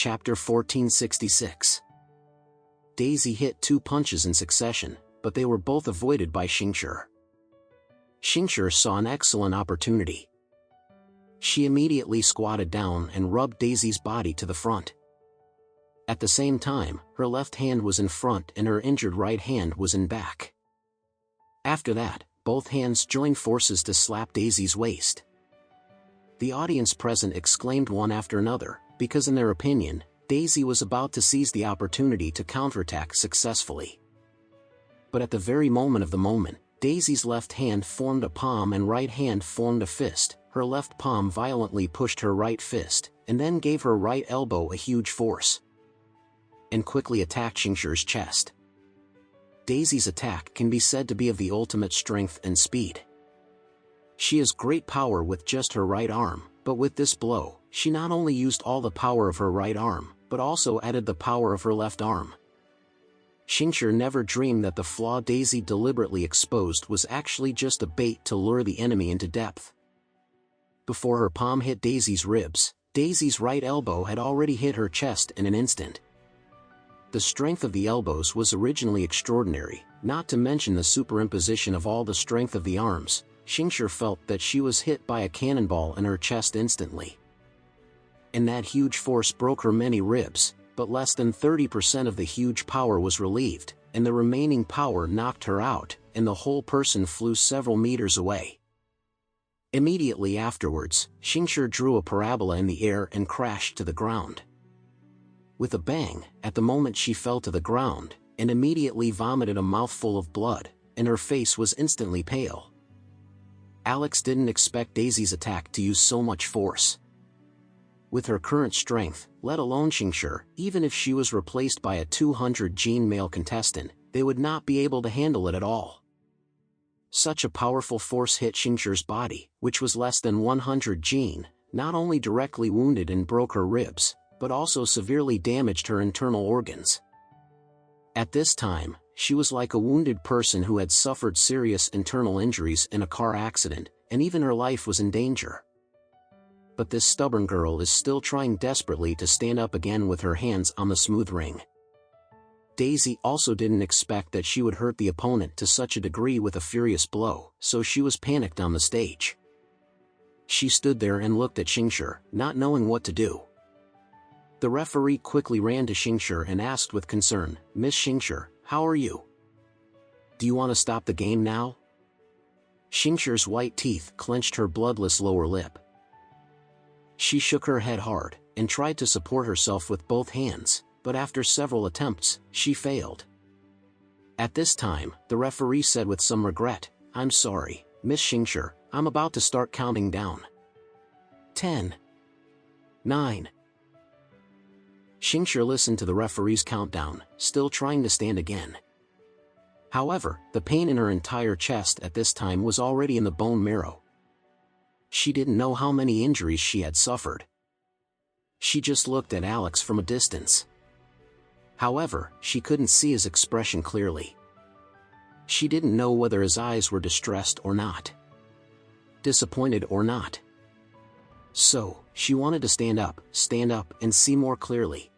Chapter 1466. Daisy hit 2 punches in succession, but they were both avoided by Xingshi. Xingshi saw an excellent opportunity. She immediately squatted down and rubbed Daisy's body to the front. At the same time, her left hand was in front and her injured right hand was in back. After that, both hands joined forces to slap Daisy's waist. The audience present exclaimed one after another, because in their opinion, Daisy was about to seize the opportunity to counterattack successfully. But at the very moment of the moment, Daisy's left hand formed a palm and right hand formed a fist. Her left palm violently pushed her right fist, and then gave her right elbow a huge force, and quickly attacked Xingshi's chest. Daisy's attack can be said to be of the ultimate strength and speed. She has great power with just her right arm, but with this blow, she not only used all the power of her right arm, but also added the power of her left arm. Xingshi never dreamed that the flaw Daisy deliberately exposed was actually just a bait to lure the enemy into depth. Before her palm hit Daisy's ribs, Daisy's right elbow had already hit her chest in an instant. The strength of the elbows was originally extraordinary, not to mention the superimposition of all the strength of the arms. Xingshi felt that she was hit by a cannonball in her chest instantly. And that huge force broke her many ribs, but less than 30% of the huge power was relieved, and the remaining power knocked her out, and the whole person flew several meters away. Immediately afterwards, Xingshi drew a parabola in the air and crashed to the ground. With a bang, at the moment she fell to the ground, and immediately vomited a mouthful of blood, and her face was instantly pale. Alex didn't expect Daisy's attack to use so much force. With her current strength, let alone Xingshi, even if she was replaced by a 200-gene male contestant, they would not be able to handle it at all. Such a powerful force hit Xingshi's body, which was less than 100 gene, not only directly wounded and broke her ribs, but also severely damaged her internal organs. At this time, she was like a wounded person who had suffered serious internal injuries in a car accident, and even her life was in danger. But this stubborn girl is still trying desperately to stand up again with her hands on the smooth ring. Daisy also didn't expect that she would hurt the opponent to such a degree with a furious blow, so she was panicked on the stage. She stood there and looked at Xingshi, not knowing what to do. The referee quickly ran to Xingshi and asked with concern, "Miss Xingshi, how are you? Do you want to stop the game now?" Xingshi's white teeth clenched her bloodless lower lip. She shook her head hard, and tried to support herself with both hands, but after several attempts, she failed. At this time, the referee said with some regret, "I'm sorry, Miss Xingshi, I'm about to start counting down. 10. 9. Xingshi listened to the referee's countdown, still trying to stand again. However, the pain in her entire chest at this time was already in the bone marrow. She didn't know how many injuries she had suffered. She just looked at Alex from a distance. However, she couldn't see his expression clearly. She didn't know whether his eyes were distressed or not, disappointed or not. So, she wanted to stand up and see more clearly.